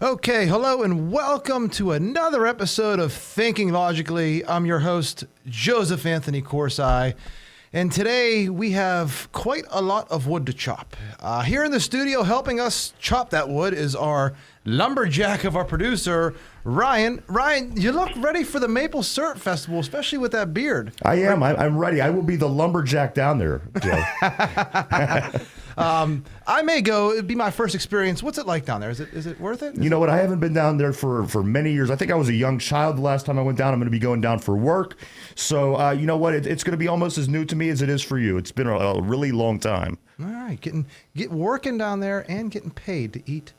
Okay, hello and welcome to another episode of Thinking Logically. I'm your host, Joseph Anthony Corsai, and today we have quite a lot of wood to chop. Here in the studio helping us chop that wood is our lumberjack of our producer, Ryan. Ryan, you look ready for the Maple Syrup Festival, especially with that beard. I am. I'm ready. I will be the lumberjack down there, Joe. I may go. It'd be my first experience. What's it like down there? Is it worth it? You know what? I haven't been down there for many years. I think I was a young child the last time I went down. I'm going to be going down for work. So, you know what? It's going to be almost as new to me as it is for you. It's been a really long time. All right. Get working down there and getting paid to eat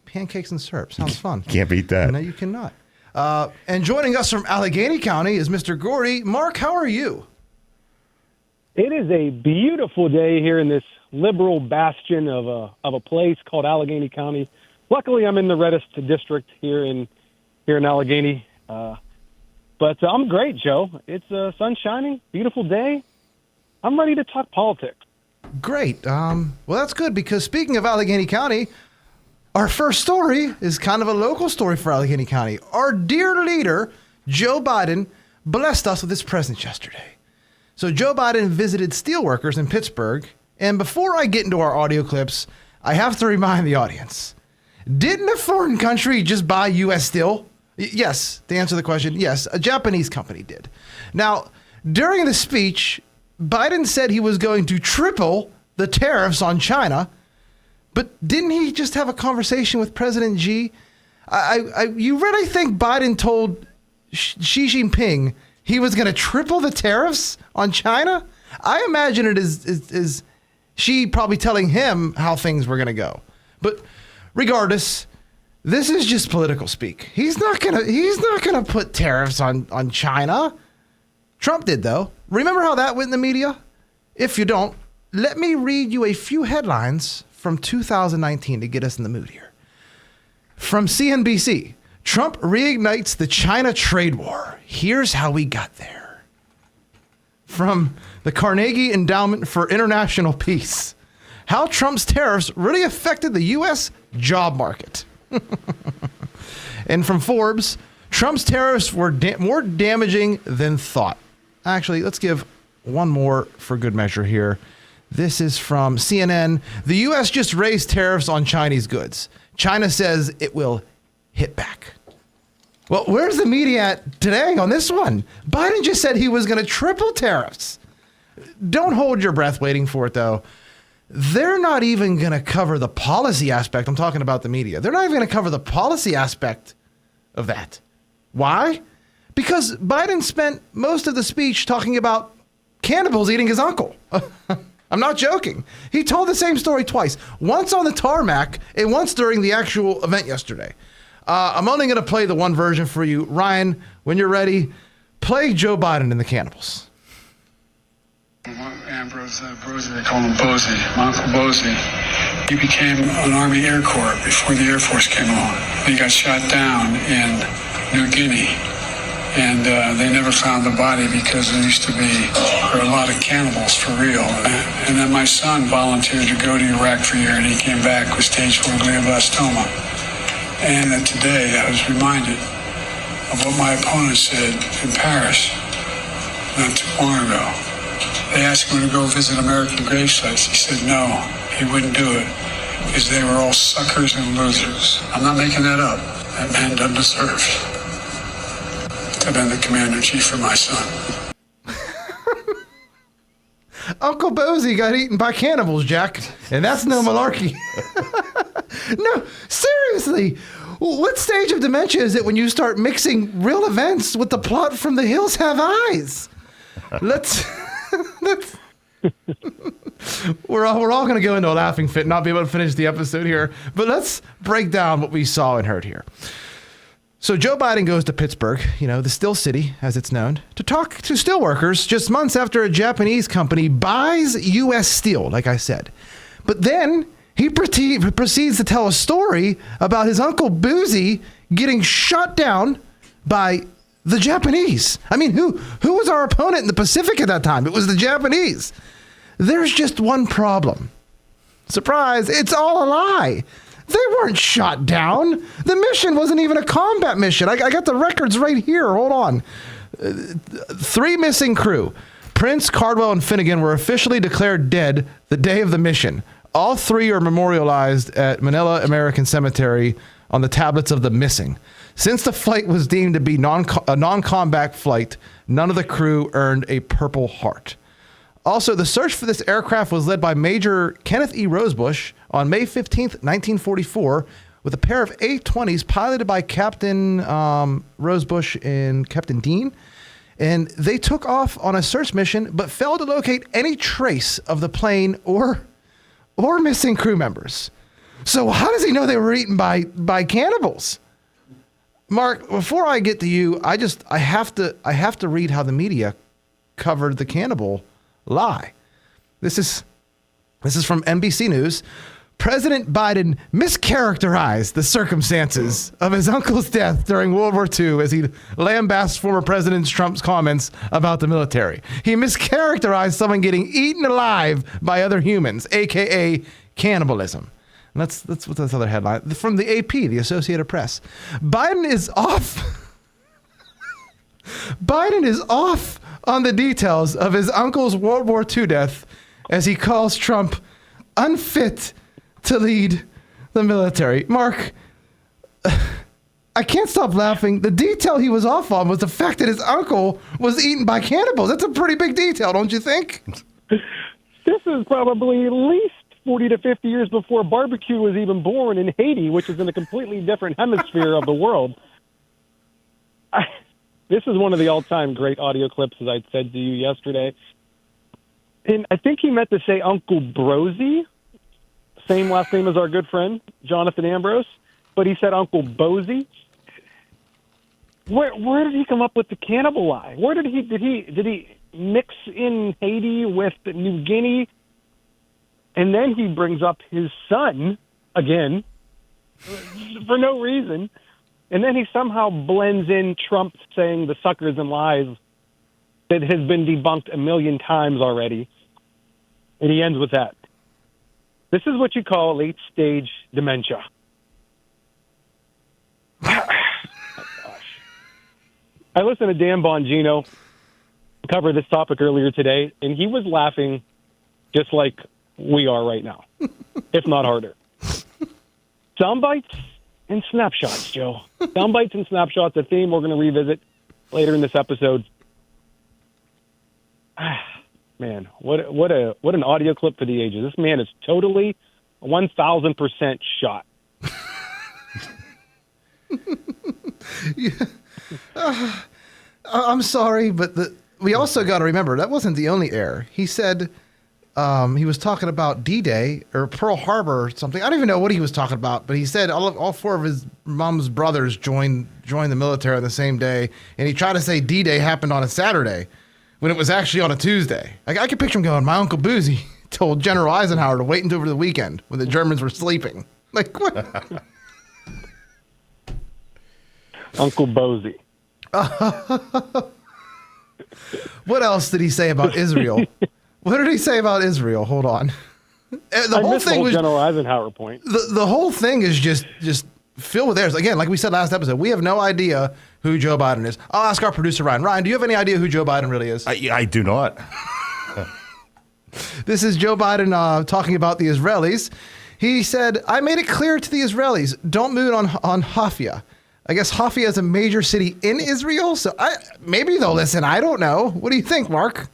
pancakes and syrup. Sounds fun. Can't beat that. No, you cannot. And joining us from Allegheny County is Mr. Gordy. Mark, how are you? It is a beautiful day here in this liberal bastion of a place called Allegheny County. Luckily, I'm in the reddest district here in Allegheny. But I'm great, Joe. It's sun shining, beautiful day. I'm ready to talk politics. Great. Well, that's good because speaking of Allegheny County, our first story is kind of a local story for Allegheny County. Our dear leader, Joe Biden, blessed us with his presence yesterday. So Joe Biden visited steelworkers in Pittsburgh. And before I get into our audio clips, I have to remind the audience, didn't a foreign country just buy U.S. steel? Yes, to answer the question, yes, a Japanese company did. Now, during the speech, Biden said he was going to triple the tariffs on China, but didn't he just have a conversation with President Xi? You really think Biden told Xi Jinping he was going to triple the tariffs on China? I imagine it is Xi probably telling him how things were going to go. But regardless, this is just political speak. He's not gonna put tariffs on China. Trump did, though. Remember how that went in the media? If you don't, let me read you a few headlines from 2019 to get us in the mood here. From CNBC, Trump reignites the China trade war. Here's how we got there. From the Carnegie Endowment for International Peace, how Trump's tariffs really affected the U.S. job market. And from Forbes, Trump's tariffs were more damaging than thought. Actually, let's give one more for good measure here. This is from CNN. The U.S. just raised tariffs on Chinese goods. China says it will hit back. Well, where's the media at today on this one? Biden just said he was going to triple tariffs. Don't hold your breath waiting for it, though. They're not even going to cover the policy aspect. I'm talking about the media. They're not even going to cover the policy aspect of that. Why? Because Biden spent most of the speech talking about cannibals eating his uncle. I'm not joking. He told the same story twice. Once on the tarmac and once during the actual event yesterday. I'm only going to play the one version for you. Ryan, when you're ready, play Joe Biden and the cannibals. Ambrose Bosey, they call him Bosey, my Uncle Bosey. He became an Army Air Corps before the Air Force came along. He got shot down in New Guinea, and they never found the body because there used to be a lot of cannibals for real. And then my son volunteered to go to Iraq for a year, and he came back with stage 4 glioblastoma. And today I was reminded of what my opponent said in Paris not too long ago. They asked him to go visit American grave sites. He said no, he wouldn't do it because they were all suckers and losers. I'm not making that up. That man doesn't deserve to have been the commander-in-chief for my son. Uncle Bosey got eaten by cannibals, Jack, and that's no malarkey. No, seriously, what stage of dementia is it when you start mixing real events with the plot from The Hills Have Eyes? We're all going to go into a laughing fit and not be able to finish the episode here, but let's break down what we saw and heard here. So Joe Biden goes to Pittsburgh, the Steel City, as it's known, to talk to steelworkers just months after a Japanese company buys U.S. steel, like I said. But then he proceeds to tell a story about his Uncle Boozy getting shot down by the Japanese. I mean, who was our opponent in the Pacific at that time? It was the Japanese. There's just one problem. Surprise, it's all a lie. They weren't shot down. The mission wasn't even a combat mission. I got the records right here. Hold on. 3 missing crew. Prince, Cardwell, and Finnegan were officially declared dead the day of the mission. All 3 are memorialized at Manila American Cemetery on the tablets of the missing. Since the flight was deemed to be a non-combat flight, none of the crew earned a Purple Heart. Also, the search for this aircraft was led by Major Kenneth E. Rosebush on May 15th, 1944, with a pair of A-20s piloted by Captain Rosebush and Captain Dean. And they took off on a search mission, but failed to locate any trace of the plane or missing crew members. So how does he know they were eaten by cannibals? Mark, before I get to you, I have to read how the media covered the cannibal lie. This is from NBC News. President Biden mischaracterized the circumstances of his uncle's death during World War II as he lambasted former President Trump's comments about the military. He mischaracterized someone getting eaten alive by other humans, aka cannibalism. And that's what this other headline from the AP, the Associated Press. Biden is off. Biden is off on the details of his uncle's World War II death as he calls Trump unfit to lead the military. Mark, I can't stop laughing. The detail he was off on was the fact that his uncle was eaten by cannibals. That's a pretty big detail, don't you think? This is probably at least 40 to 50 years before barbecue was even born in Haiti, which is in a completely different hemisphere of the world. This is one of the all-time great audio clips, as I said to you yesterday. And I think he meant to say Uncle Brosy, same last name as our good friend, Jonathan Ambrose, but he said Uncle Bozy. Where did he come up with the cannibal lie? Where did he mix in Haiti with New Guinea? And then he brings up his son again for no reason. And then he somehow blends in Trump saying the suckers and lies that has been debunked a million times already. And he ends with that. This is what you call late-stage dementia. Oh, gosh. I listened to Dan Bongino cover this topic earlier today, and he was laughing just like we are right now, if not harder. Soundbites and snapshots, Joe. Soundbites and snapshots, a theme we're going to revisit later in this episode. Man, what an audio clip for the ages. This man is totally 1,000% shot. I'm sorry, but we also got to remember that wasn't the only error. He said he was talking about D-Day or Pearl Harbor or something. I don't even know what he was talking about, but he said all 4 of his mom's brothers joined the military on the same day, and he tried to say D-Day happened on a Saturday when it was actually on a Tuesday. I can picture him going, my Uncle Boozy told General Eisenhower to wait until over the weekend when the Germans were sleeping. Like, what? Uncle Bozy. What else did he say about Israel? What did he say about Israel? Hold on. The whole thing was General Eisenhower point. The whole thing is just filled with errors. Again, like we said last episode, we have no idea who Joe Biden is. I'll ask our producer, Ryan. Ryan, do you have any idea who Joe Biden really is? I do not. This is Joe Biden talking about the Israelis. He said, I made it clear to the Israelis, don't move on Haifa. I guess Haifa is a major city in Israel, so maybe they'll listen. I don't know. What do you think, Mark?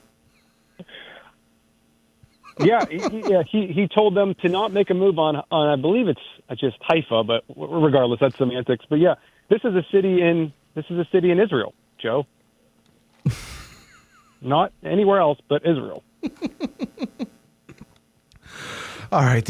Yeah, he told them to not make a move on I believe it's just Haifa, but regardless, that's semantics. But yeah, this is a city in Israel, Joe. Not anywhere else but Israel. All right.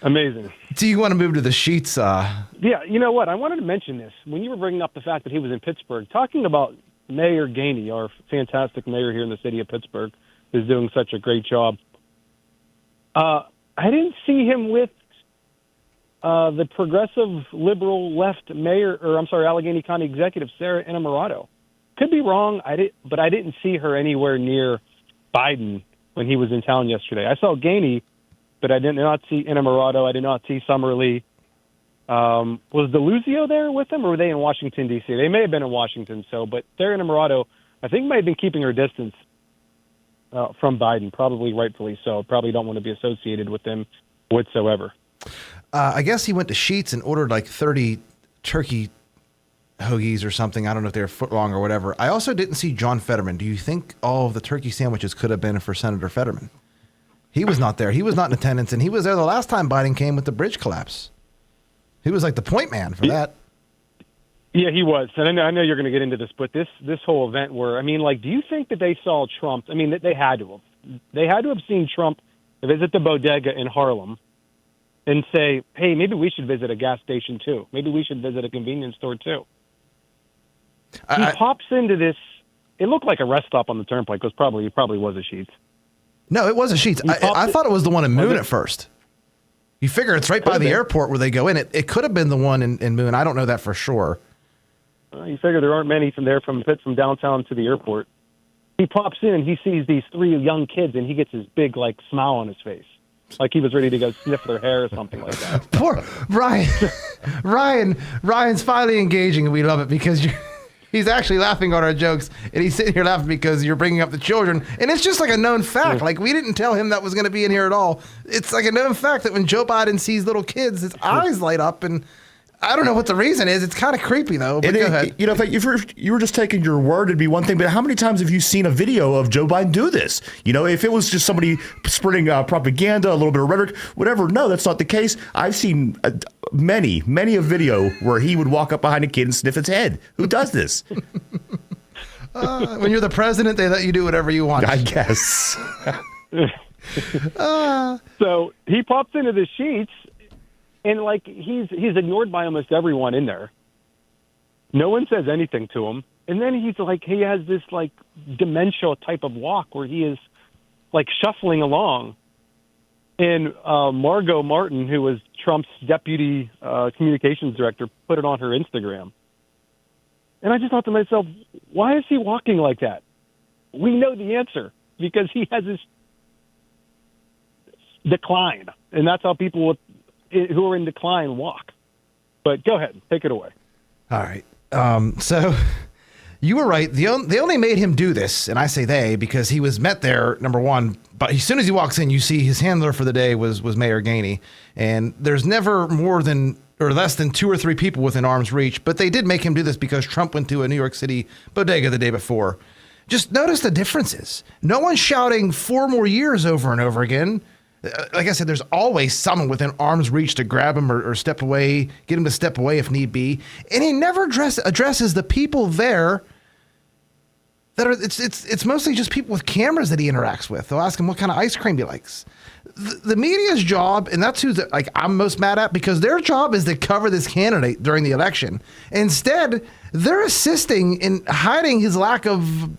Amazing. Do you want to move to the sheets? Yeah, you know what? I wanted to mention this. When you were bringing up the fact that he was in Pittsburgh, talking about Mayor Gainey, our fantastic mayor here in the city of Pittsburgh, who's doing such a great job. I didn't see him with the progressive liberal left mayor, Allegheny County executive, Sarah Innamorato. Could be wrong, but I didn't see her anywhere near Biden when he was in town yesterday. I saw Gainey, but I did not see Innamorato. I did not see Summerlee. Was DeLuzio there with them, or were they in Washington, D.C.? They may have been in Washington, but Sarah Innamorato, I think, might have been keeping her distance from Biden, probably rightfully so. Probably don't want to be associated with them whatsoever. I guess he went to Sheetz and ordered like 30 turkey hoagies or something. I don't know if they were foot long or whatever. I also didn't see John Fetterman. Do you think all of the turkey sandwiches could have been for Senator Fetterman? He was not there. He was not in attendance, and he was there the last time Biden came with the bridge collapse. He was like the point man for that. Yeah, he was. And I know you're going to get into this, but this whole event where, I mean, like, do you think that they saw Trump? I mean, they had to have. They had to have seen Trump visit the bodega in Harlem and say, hey, maybe we should visit a gas station too. Maybe we should visit a convenience store too. He pops into this. It looked like a rest stop on the turnpike. It probably was a Sheetz. No, it was a Sheetz. I thought it was the one in Moon at first. You figure it's right by the airport where they go in. It could have been the one in Moon. I don't know that for sure. You figure there aren't many from downtown to the airport. He pops in, he sees these 3 young kids, and he gets this big, like, smile on his face. Like he was ready to go sniff their hair or something like that. Poor Ryan. Ryan's finally engaging, and we love it because he's actually laughing on our jokes, and he's sitting here laughing because you're bringing up the children. And it's just like a known fact. Like, we didn't tell him that was going to be in here at all. It's like a known fact that when Joe Biden sees little kids, his eyes light up, and I don't know what the reason is. It's kind of creepy, though. But go ahead. You know, if you were just taking your word, it'd be one thing. But how many times have you seen a video of Joe Biden do this? You know, if it was just somebody spreading propaganda, a little bit of rhetoric, whatever. No, that's not the case. I've seen many a video where he would walk up behind a kid and sniff its head. Who does this? When you're the president, they let you do whatever you want. I guess. So he pops into the Sheetz. And, like, he's ignored by almost everyone in there. No one says anything to him. And then he has this, like, dementia type of walk where he is, like, shuffling along. And Margot Martin, who was Trump's deputy communications director, put it on her Instagram. And I just thought to myself, why is he walking like that? We know the answer because he has this decline. And that's how people who are in decline walk. But go ahead, take it away. All right. So you were right. They only made him do this, and I say they because he was met there, number one. But as soon as he walks in, you see his handler for the day was Mayor Gainey. And there's never more than or less than 2 or 3 people within arm's reach. But they did make him do this because Trump went to a New York City bodega the day before. Just notice the differences. No one's shouting 4 more years over and over again. Like I said, there's always someone within arm's reach to grab him or step away, get him to step away if need be. And he never addresses the people there that are, it's mostly just people with cameras that he interacts with. They'll ask him what kind of ice cream he likes. The media's job, and that's who I'm most mad at, because their job is to cover this candidate during the election. Instead, they're assisting in hiding his lack of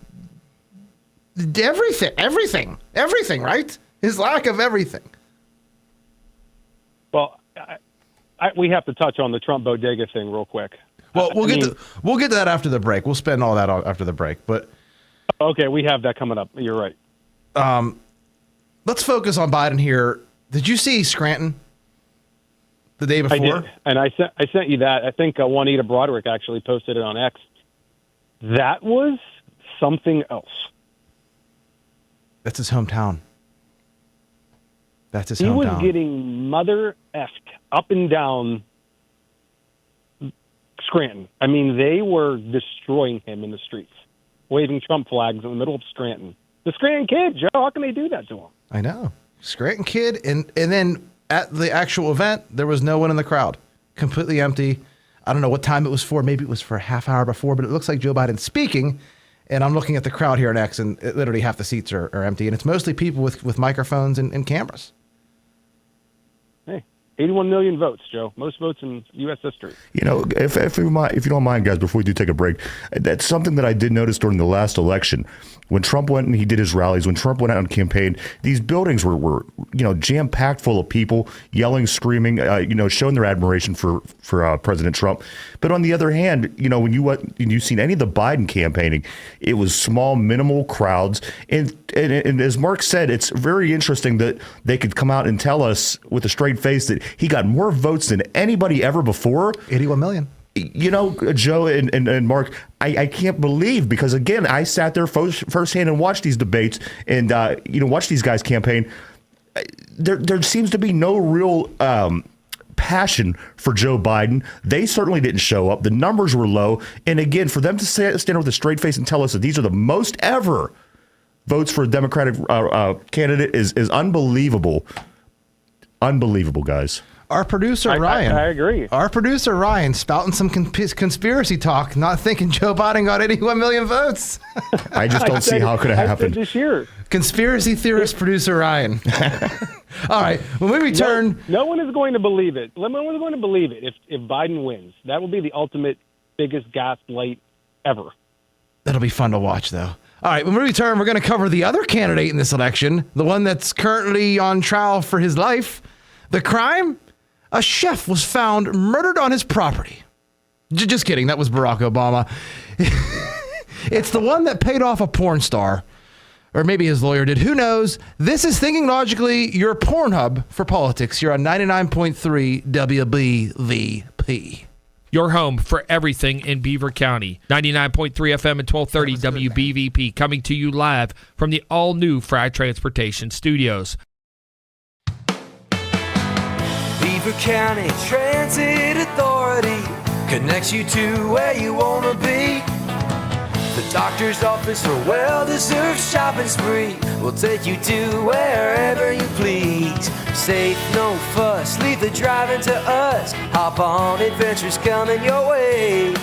everything, right? His lack of everything. Well, we have to touch on the Trump bodega thing real quick. Well, we'll get to that after the break. We'll spend all that after the break. But okay, we have that coming up. You're right. Let's focus on Biden here. Did you see Scranton the day before? I did, and I sent you that. I think Juanita Broderick actually posted it on X. That was something else. That's his hometown. That's his hometown. He was getting mother-effed up and down Scranton. I mean, they were destroying him in the streets, waving Trump flags in the middle of Scranton. The Scranton kid, Joe, how can they do that to him? I know. Scranton kid, and then at the actual event, there was no one in the crowd. Completely empty. I don't know what time it was for. Maybe it was for a half hour before, but it looks like Joe Biden's speaking. And I'm looking at the crowd here in X, and literally half the seats are empty. And it's mostly people with microphones and cameras. Hey, 81 million votes, Joe. Most votes in U.S. history. You know, if you don't mind, guys, before we do take a break, that's something that I did notice during the last election. When Trump went and he did his rallies, when Trump went out and campaigned, these buildings were jam-packed full of people, yelling, screaming, showing their admiration for President Trump. But on the other hand, when you've seen any of the Biden campaigning, it was small, minimal crowds. And as Mark said, it's very interesting that they could come out and tell us with a straight face that He got more votes than anybody ever before. 81 million. You know, Joe and Mark, I can't believe, because again, I sat there firsthand and watched these debates and watched these guys campaign. There seems to be no real passion for Joe Biden. They certainly didn't show up. The numbers were low, and again, for them to stand there with a straight face and tell us that these are the most ever votes for a Democratic candidate is unbelievable. Unbelievable, guys. Our producer, Ryan. I agree. Our producer, Ryan, spouting some conspiracy talk, not thinking Joe Biden got 81 million votes. I just don't see how it could have happened. This year. Conspiracy theorist producer, Ryan. All right. When we return. No one is going to believe it. No one is going to believe it if Biden wins. That will be the ultimate biggest gaslight ever. That'll be fun to watch, though. All right. When we return, we're going to cover the other candidate in this election, the one that's currently on trial for his life. The crime? A chef was found murdered on his property. Just kidding. That was Barack Obama. It's the one that paid off a porn star. Or maybe his lawyer did. Who knows? This is Thinking Logically, your Pornhub for politics. You're on 99.3 WBVP. Your home for everything in Beaver County. 99.3 FM and 1230 WBVP. Coming to you live from the all-new Fry Transportation Studios. Beaver County Transit Authority connects you to where you want to be. The doctor's office or well-deserved shopping spree will take you to wherever you please. Safe, no fuss, leave the driving to us. Hop on, adventures coming your way.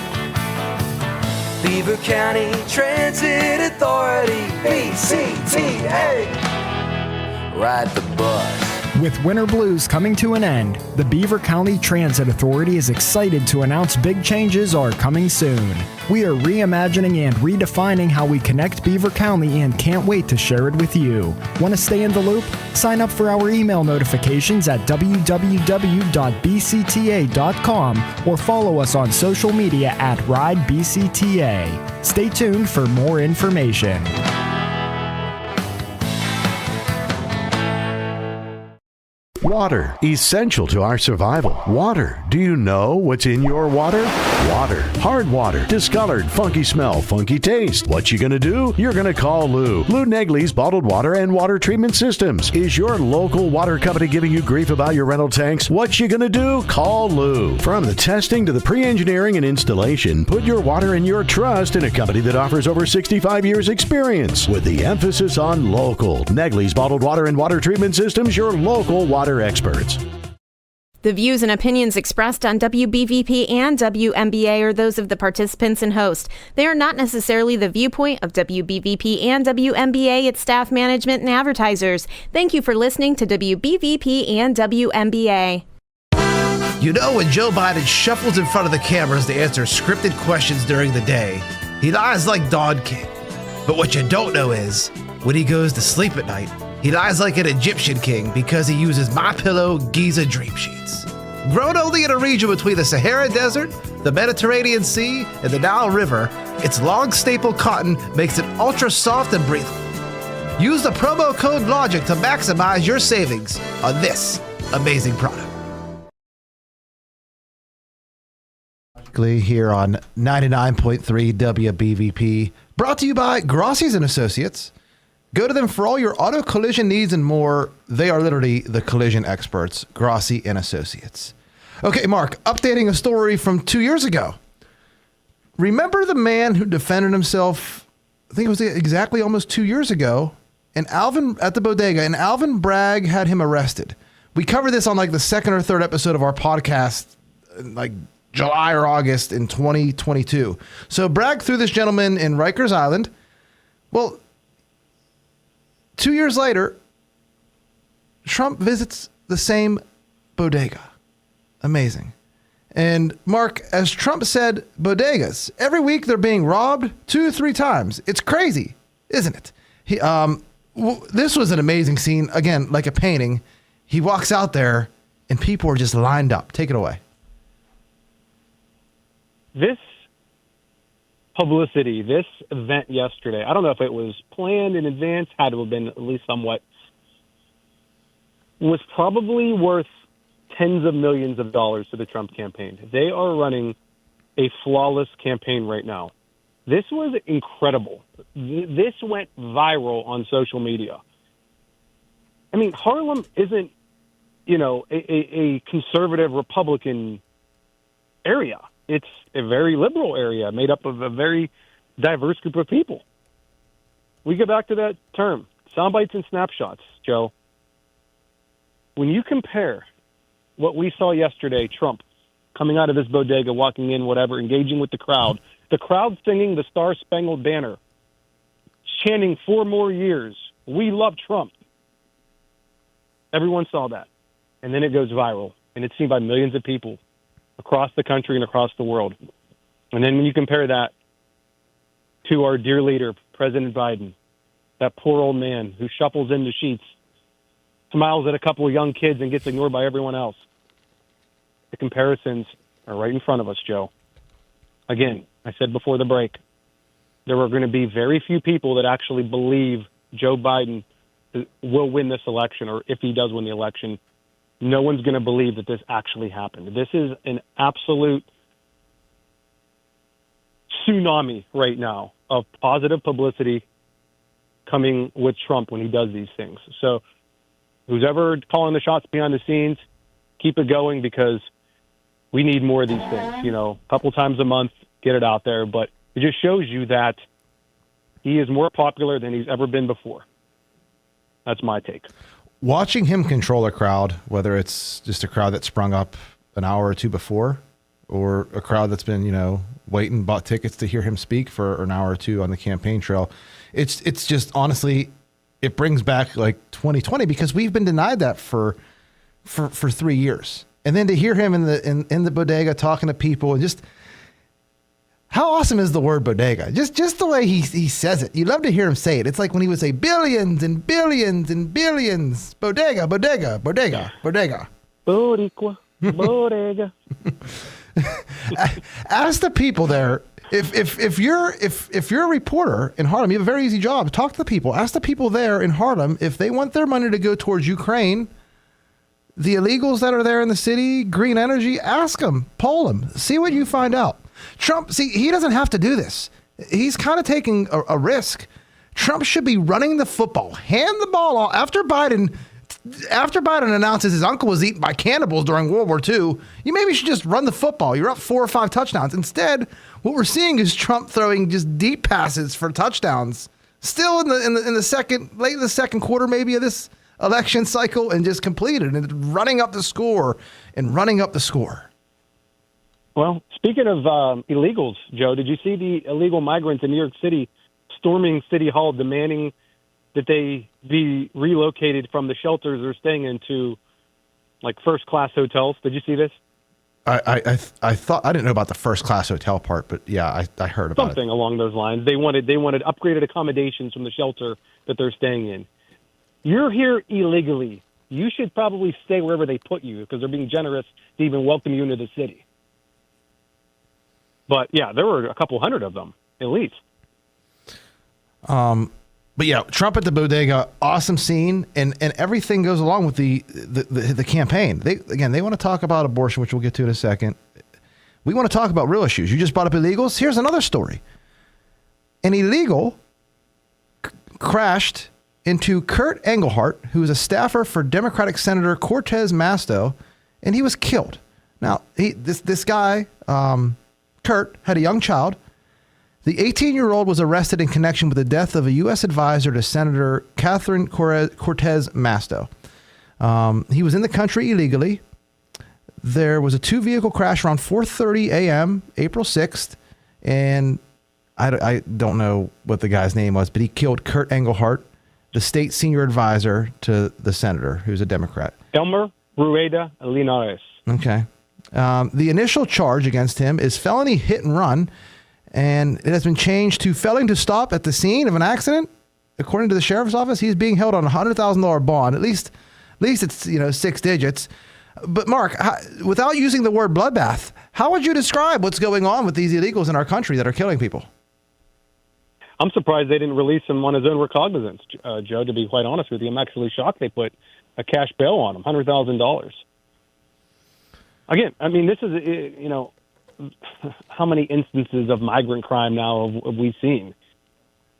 Beaver County Transit Authority, BCTA. Ride the bus. With winter blues coming to an end, the Beaver County Transit Authority is excited to announce big changes are coming soon. We are reimagining and redefining how we connect Beaver County and can't wait to share it with you. Want to stay in the loop? Sign up for our email notifications at www.bcta.com or follow us on social media at RideBCTA. Stay tuned for more information. Water, essential to our survival. Water. Do you know what's in your water? Water. Hard water. Discolored, funky smell, funky taste. What you gonna do? You're gonna call Lou. Lou Negley's Bottled Water and Water Treatment Systems. Is your local water company giving you grief about your rental tanks? What you gonna do? Call Lou. From the testing to the pre-engineering and installation, put your water and your trust in a company that offers over 65 years experience. With the emphasis on local. Negley's Bottled Water and Water Treatment Systems, your local water experts. The views and opinions expressed on WBVP and WMBA are those of the participants and host. They are not necessarily the viewpoint of WBVP and WMBA, its staff, management, and advertisers. Thank you for listening to WBVP and WMBA. You know, when Joe Biden shuffles in front of the cameras to answer scripted questions during the day, he lies like Don King. But what you don't know is, when he goes to sleep at night, he lies like an Egyptian king because he uses MyPillow Giza Dream Sheets. Grown only in a region between the Sahara Desert, the Mediterranean Sea, and the Nile River, its long staple cotton makes it ultra soft and breathable. Use the promo code LOGIC to maximize your savings on this amazing product. Here on 99.3 WBVP, brought to you by Grossies and Associates. Go to them for all your auto collision needs and more. They are literally the collision experts, Grossi and Associates. Okay, Mark, updating a story from 2 years ago. Remember the man who defended himself, I think it was exactly almost 2 years ago, and Alvin at the bodega, and Alvin Bragg had him arrested. We covered this on like the second or third episode of our podcast, like July or August in 2022. So Bragg threw this gentleman in Rikers Island. Well, 2 years later, Trump visits the same bodega. Amazing. And Mark, as Trump said, bodegas, every week they're being robbed 2-3 times. It's crazy, isn't it? This was an amazing scene. Again, like a painting. He walks out there and people are just lined up. Take it away. This publicity, this event yesterday, I don't know if it was planned in advance, had to have been at least somewhat, was probably worth tens of millions of dollars to the Trump campaign. They are running a flawless campaign right now. This was incredible. This went viral on social media. I mean, Harlem isn't, a conservative Republican area. It's a very liberal area made up of a very diverse group of people. We get back to that term, sound bites and snapshots, Joe. When you compare what we saw yesterday, Trump coming out of his bodega, walking in, whatever, engaging with the crowd singing the Star-Spangled Banner, chanting 4 more years, we love Trump. Everyone saw that. And then it goes viral, and it's seen by millions of people across the country and across the world. And then when you compare that to our dear leader, President Biden, that poor old man who shuffles in the sheets, smiles at a couple of young kids and gets ignored by everyone else. The comparisons are right in front of us, Joe. Again, I said before the break, there are going to be very few people that actually believe Joe Biden will win this election, or if he does win the election, no one's going to believe that this actually happened. This is an absolute tsunami right now of positive publicity coming with Trump when he does these things. So who's ever calling the shots behind the scenes, keep it going, because we need more of these things. A couple times a month, get it out there. But it just shows you that he is more popular than he's ever been before. That's my take. Watching him control a crowd, whether it's just a crowd that sprung up an hour or two before, or a crowd that's been, waiting, bought tickets to hear him speak for an hour or two on the campaign trail, it's just, honestly, it brings back like 2020, because we've been denied that for 3 years. And then to hear him in the bodega talking to people, and just how awesome is the word bodega? Just the way he says it. You love to hear him say it. It's like when he would say billions and billions and billions. Bodega, bodega, bodega, bodega. Boricua, bodega. Ask the people there. If you're a reporter in Harlem, you have a very easy job. Talk to the people. Ask the people there in Harlem if they want their money to go towards Ukraine, the illegals that are there in the city, green energy. Ask them, poll them, see what you find out. Trump, see, he doesn't have to do this. He's kind of taking a risk. Trump should be running the football, hand the ball off. After Biden announces his uncle was eaten by cannibals during World War II, you maybe should just run the football. You're up 4 or 5 touchdowns. Instead, what we're seeing is Trump throwing just deep passes for touchdowns. Still late in the second quarter maybe of this election cycle, and just completed and running up the score. Well, speaking of illegals, Joe, did you see the illegal migrants in New York City storming City Hall, demanding that they be relocated from the shelters they're staying in to, like, first-class hotels? Did you see this? I thought, I didn't know about the first-class hotel part, but yeah, I heard about something along those lines. They wanted upgraded accommodations from the shelter that they're staying in. You're here illegally. You should probably stay wherever they put you, because they're being generous to even welcome you into the city. But yeah, there were a couple hundred of them, at least. But yeah, Trump at the bodega, awesome scene, and everything goes along with the campaign. They want to talk about abortion, which we'll get to in a second. We want to talk about real issues. You just brought up illegals. Here's another story. An illegal crashed into Kurt Engelhart, who is a staffer for Democratic Senator Cortez Masto, and he was killed. Now, this guy, Kurt, had a young child. The 18-year-old was arrested in connection with the death of a U.S. advisor to Senator Catherine Cortez Masto. He was in the country illegally. There was a 2-vehicle crash around 4:30 a.m., April 6th, and I don't know what the guy's name was, but he killed Kurt Engelhart, the state senior advisor to the senator, who's a Democrat. Elmer Rueda Linares. Okay. The initial charge against him is felony hit and run, and it has been changed to failing to stop at the scene of an accident. According to the sheriff's office, he's being held on a $100,000 bond. At least it's 6 digits. But Mark, without using the word bloodbath, how would you describe what's going on with these illegals in our country that are killing people? I'm surprised they didn't release him on his own recognizance, Joe, to be quite honest with you. I'm actually shocked they put a cash bail on him, $100,000. again, I mean, this is, how many instances of migrant crime now have we seen?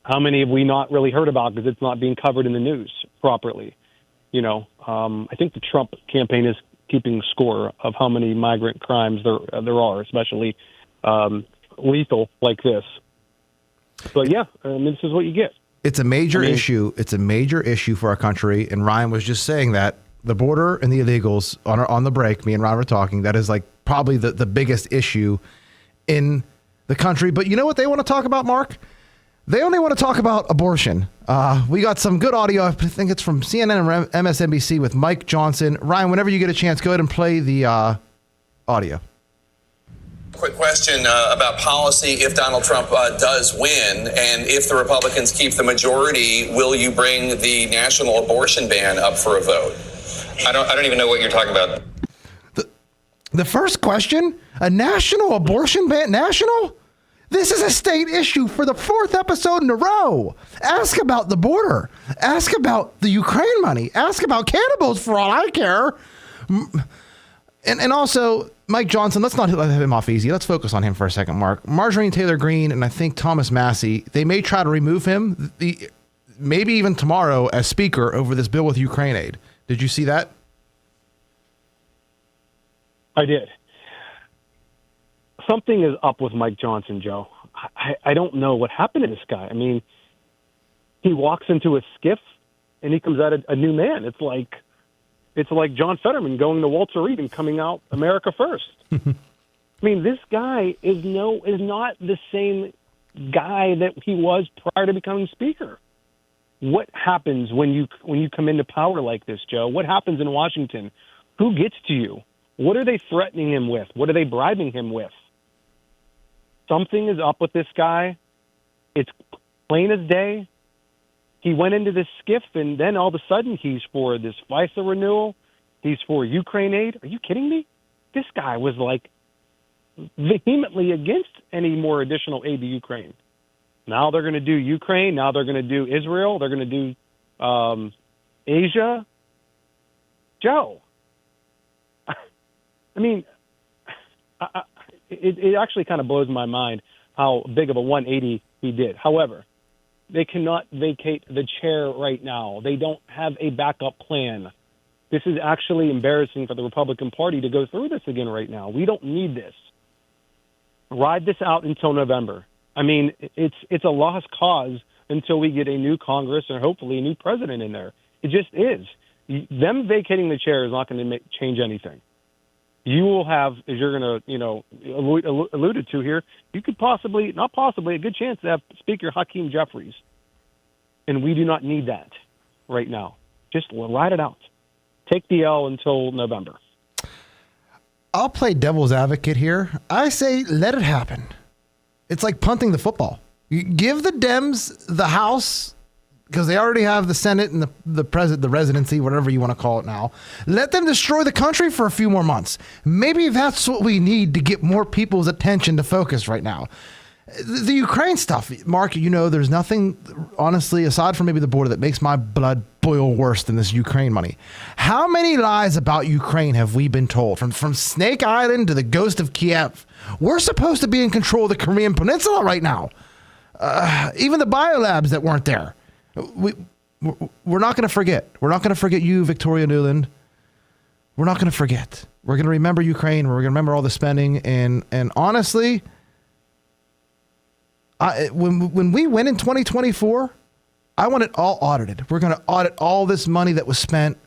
How many have we not really heard about because it's not being covered in the news properly? I think the Trump campaign is keeping score of how many migrant crimes there are, especially lethal like this. But yeah, this is what you get. It's a major issue. It's a major issue for our country. And Ryan was just saying that the border and the illegals on the break, me and Ryan were talking, that is like probably the biggest issue in the country. But you know what they want to talk about, Mark? They only want to talk about abortion. We got some good audio. I think it's from CNN and MSNBC with Mike Johnson. Ryan, whenever you get a chance, go ahead and play the audio. Quick question about policy. If Donald Trump does win, and if the Republicans keep the majority, will you bring the national abortion ban up for a vote? I don't even know what you're talking about. The first question, a national abortion ban? National? This is a state issue for the fourth episode in a row. Ask about the border. Ask about the Ukraine money. Ask about cannibals for all I care. And also, Mike Johnson, let's not let him off easy. Let's focus on him for a second, Mark. Marjorie Taylor Greene and I think Thomas Massie, they may try to remove him, maybe even tomorrow, as speaker over this bill with Ukraine aid. Did you see that? I did. Something is up with Mike Johnson, Joe. I don't know what happened to this guy. I mean, he walks into a skiff and he comes out a new man. It's like John Fetterman going to Walter Reed and coming out America first. I mean, this guy is not the same guy that he was prior to becoming speaker. What happens when you come into power like this, Joe? What happens in Washington? Who gets to you? What are they threatening him with? What are they bribing him with? Something is up with this guy. It's plain as day. He went into this skiff, and then all of a sudden he's for this FISA renewal. He's for Ukraine aid. Are you kidding me? This guy was like vehemently against any more additional aid to Ukraine. Now they're going to do Ukraine. Now they're going to do Israel. They're going to do Asia. Joe, I mean, it actually kind of blows my mind how big of a 180 he did. However, they cannot vacate the chair right now. They don't have a backup plan. This is actually embarrassing for the Republican Party to go through this again right now. We don't need this. Ride this out until November. I mean, it's a lost cause until we get a new Congress and hopefully a new president in there. It just is. Them vacating the chair is not going to change anything. You will have, as you're going to, alluded to here, you could a good chance to have Speaker Hakeem Jeffries. And we do not need that right now. Just ride it out. Take the L until November. I'll play devil's advocate here. I say let it happen. It's like punting the football. You give the Dems the House, because they already have the Senate and the residency, whatever you want to call it now. Let them destroy the country for a few more months. Maybe that's what we need to get more people's attention to focus right now. The Ukraine stuff, Mark, there's nothing, honestly, aside from maybe the border, that makes my blood boil worse than this Ukraine money. How many lies about Ukraine have we been told? From Snake Island to the ghost of Kiev. We're supposed to be in control of the Korean Peninsula right now. Even the biolabs that weren't there. We're not going to forget. We're not going to forget you, Victoria Nuland. We're not going to forget. We're going to remember Ukraine. We're going to remember all the spending. And honestly, when we win in 2024, I want it all audited. We're going to audit all this money that was spent,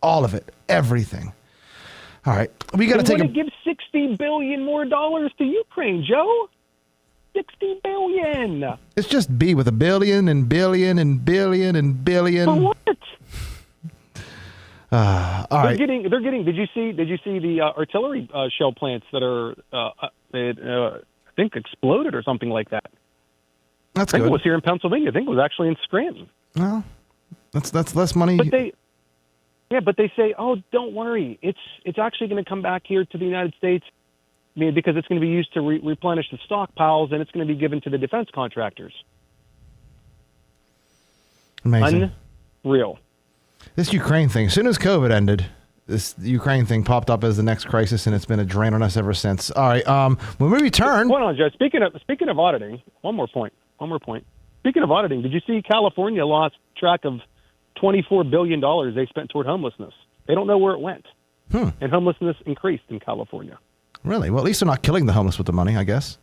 all of it, everything. All right, we got to take. Give $60 billion more to Ukraine, Joe. $60 billion. It's just B with a billion and billion and billion and billion. For what? All right. They're getting. Did you see the artillery shell plants that are? I think exploded or something like that. That's I think good. It was here in Pennsylvania. I think it was actually in Scranton. Well, that's less money. But they say, oh, don't worry. It's actually going to come back here to the United States. I mean, because it's going to be used to replenish the stockpiles, and it's going to be given to the defense contractors. Amazing. Unreal. This Ukraine thing, as soon as COVID ended, this Ukraine thing popped up as the next crisis, and it's been a drain on us ever since. All right, when we return... Hold on, Joe. Speaking of auditing, one more point. Speaking of auditing, did you see California lost track of $24 billion they spent toward homelessness? They don't know where it went. And homelessness increased in California. Really? Well, at least they're not killing the homeless with the money, I guess.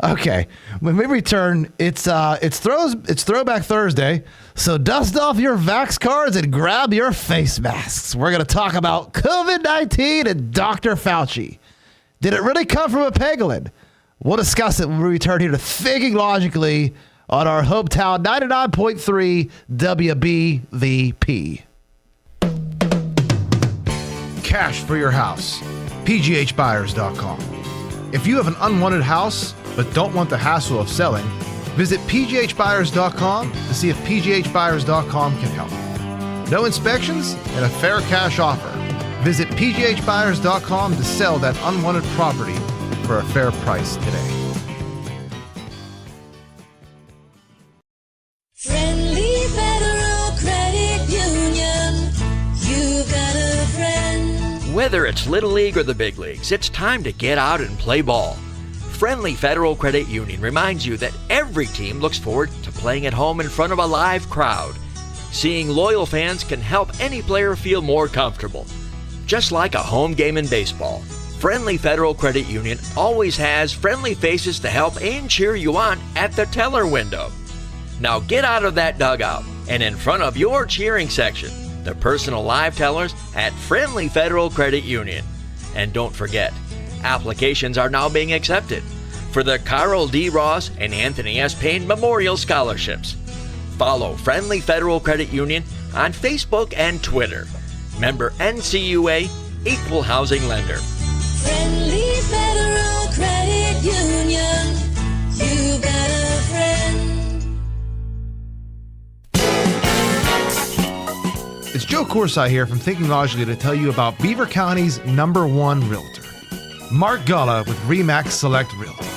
Okay, when we return, it's Throwback Thursday, so dust off your Vax cards and grab your face masks. We're going to talk about COVID-19 and Dr. Fauci. Did it really come from a pangolin? We'll discuss it when we return here to Thinking Logically on our hometown 99.3 WBVP. Cash for your house. PGHbuyers.com. If you have an unwanted house but don't want the hassle of selling, visit PGHbuyers.com to see if PGHbuyers.com can help. No inspections and a fair cash offer. Visit PGHbuyers.com to sell that unwanted property for a fair price today. Friendly Federal Credit Union. You've got a friend. Whether it's Little League or the big leagues, it's time to get out and play ball. Friendly Federal Credit Union reminds you that every team looks forward to playing at home in front of a live crowd. Seeing loyal fans can help any player feel more comfortable. Just like a home game in baseball, Friendly Federal Credit Union always has friendly faces to help and cheer you on at the teller window. Now get out of that dugout and in front of your cheering section, the personal live tellers at Friendly Federal Credit Union. And don't forget, applications are now being accepted for the Carl D. Ross and Anthony S. Payne Memorial Scholarships. Follow Friendly Federal Credit Union on Facebook and Twitter. Member NCUA, Equal Housing Lender. Friendly Federal Credit Union. You got a friend. It's Joe Corsi here from Thinking Logically to tell you about Beaver County's #1 realtor, Mark Gullah with RE/MAX Select Realty.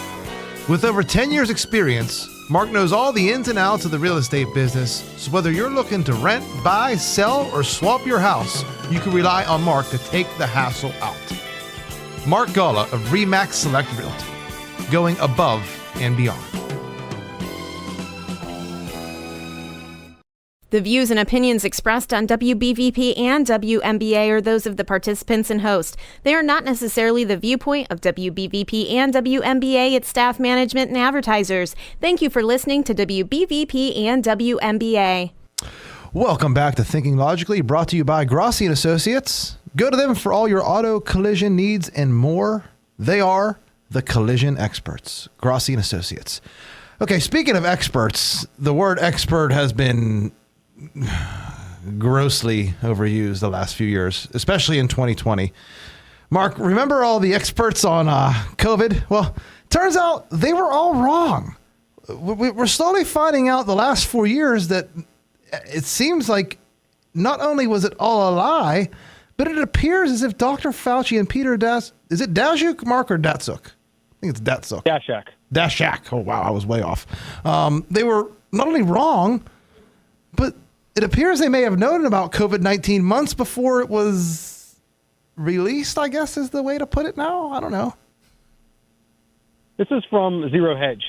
With over 10 years experience, Mark knows all the ins and outs of the real estate business, so whether you're looking to rent, buy, sell, or swap your house, you can rely on Mark to take the hassle out. Mark Gullah of RE/MAX Select Realty, going above and beyond. The views and opinions expressed on WBVP and WMBA are those of the participants and host. They are not necessarily the viewpoint of WBVP and WMBA, its staff, management, and advertisers. Thank you for listening to WBVP and WMBA. Welcome back to Thinking Logically, brought to you by Grossi & Associates. Go to them for all your auto collision needs and more. They are the collision experts, Grossi & Associates. Okay, speaking of experts, the word expert has been grossly overused the last few years, especially in 2020. Mark, remember all the experts on COVID? Well, turns out they were all wrong. We're slowly finding out the last 4 years that it seems like not only was it all a lie, but it appears as if Dr. Fauci and Peter is it Daszak, Mark, or Datsuk? I think it's Datsuk. Daszak. Oh, wow, I was way off. They were not only wrong, but it appears they may have known about COVID-19 months before it was released, I guess is the way to put it now. I don't know. This is from Zero Hedge.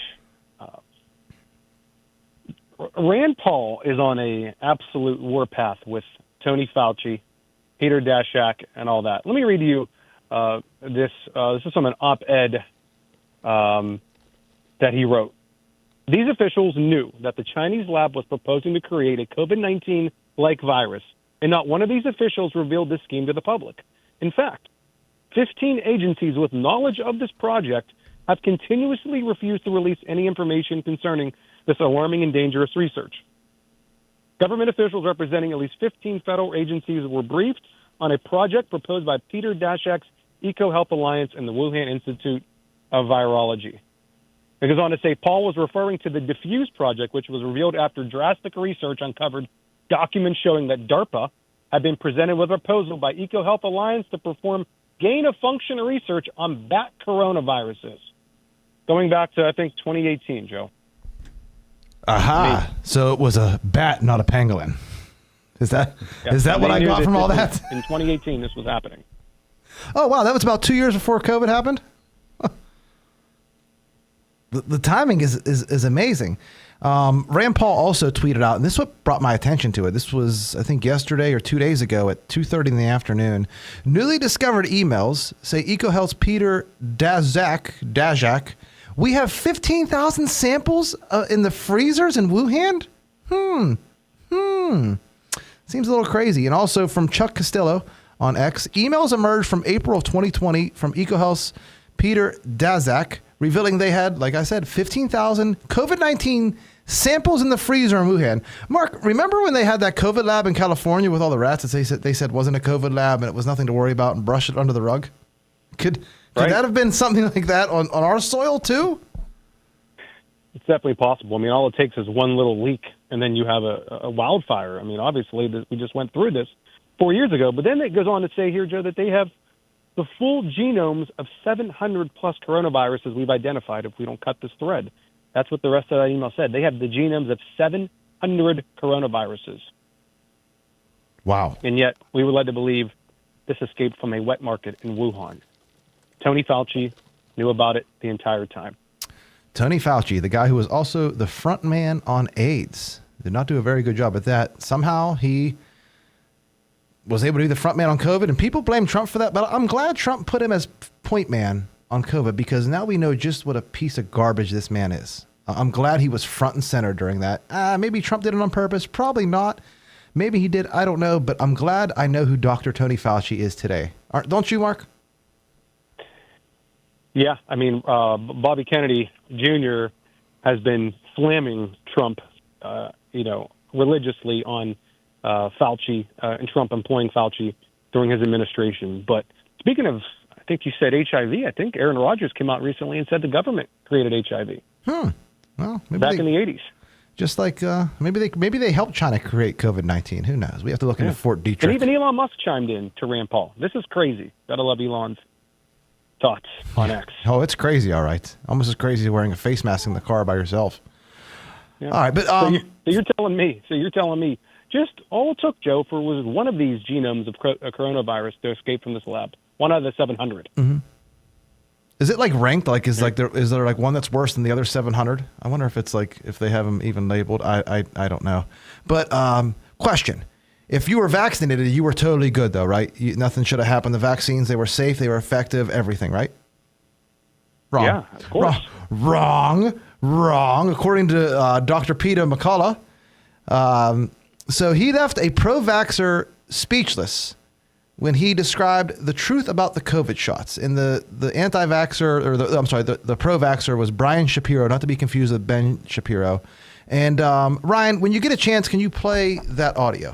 Rand Paul is on a absolute warpath with Tony Fauci, Peter Daszak, and all that. Let me read you this. This is from an op-ed that he wrote. These officials knew that the Chinese lab was proposing to create a COVID-19-like virus, and not one of these officials revealed this scheme to the public. In fact, 15 agencies with knowledge of this project have continuously refused to release any information concerning this alarming and dangerous research. Government officials representing at least 15 federal agencies were briefed on a project proposed by Peter Daszak's EcoHealth Alliance and the Wuhan Institute of Virology. It goes on to say Paul was referring to the Diffuse project, which was revealed after drastic research uncovered documents showing that DARPA had been presented with a proposal by EcoHealth Alliance to perform gain-of-function research on bat coronaviruses. Going back to, I think, 2018, Joe. Aha. So it was a bat, not a pangolin. Is that Yeah, what they I knew got from all that? In 2018, this was happening. Oh, wow. That was about 2 years before COVID happened? Huh. The timing is amazing. Rand Paul also tweeted out, and this is what brought my attention to it. This was, I think, yesterday or 2 days ago at 2:30 in the afternoon. Newly discovered emails say EcoHealth's Peter Daszak, we have 15,000 samples in the freezers in Wuhan? Seems a little crazy. And also from Chuck Castillo on X, emails emerged from April of 2020 from EcoHealth's Peter Daszak, revealing they had, like I said, 15,000 COVID-19 samples in the freezer in Wuhan. Mark, remember when they had that COVID lab in California with all the rats that they said wasn't a COVID lab and it was nothing to worry about and brush it under the rug? Could that have been something like that on our soil too? It's definitely possible. I mean, all it takes is one little leak, and then you have a wildfire. I mean, obviously, we just went through this 4 years ago. But then it goes on to say here, Joe, that they have the full genomes of 700-plus coronaviruses we've identified if we don't cut this thread. That's what the rest of that email said. They have the genomes of 700 coronaviruses. Wow. And yet we were led to believe this escaped from a wet market in Wuhan. Tony Fauci knew about it the entire time. Tony Fauci, the guy who was also the front man on AIDS, did not do a very good job at that. Somehow he was able to be the front man on COVID, and people blame Trump for that. But I'm glad Trump put him as point man on COVID, because now we know just what a piece of garbage this man is. I'm glad he was front and center during that. Maybe Trump did it on purpose. Probably not. Maybe he did. I don't know. But I'm glad I know who Dr. Tony Fauci is today. Don't you, Mark? Yeah, I mean, Bobby Kennedy Jr. has been slamming Trump, religiously on Fauci and Trump employing Fauci during his administration. But speaking of, I think you said HIV, I think Aaron Rodgers came out recently and said the government created HIV. Well, maybe back in the 80s. Just like maybe they helped China create COVID-19. Who knows? We have to look into Fort Detrick. And even Elon Musk chimed in to Rand Paul. This is crazy. Gotta love Elon's thoughts on X. Oh, it's crazy. All right, almost as crazy as wearing a face mask in the car by yourself. Yeah. All right, but so you're telling me, just all it took, Joe, was one of these genomes of coronavirus to escape from this lab. One out of the 700. Mm-hmm. Is it like ranked? Like is there like one that's worse than the other 700? I wonder if it's like if they have them even labeled. I don't know. But question: if you were vaccinated, you were totally good though, right? Nothing should have happened. The vaccines, they were safe, they were effective, everything, right? Wrong. Yeah, of course. Wrong. According to Dr. Peter McCullough, so he left a pro-vaxxer speechless when he described the truth about the COVID shots. And the anti-vaxxer, or the pro-vaxxer was Brian Shapiro, not to be confused with Ben Shapiro. And Ryan, when you get a chance, can you play that audio?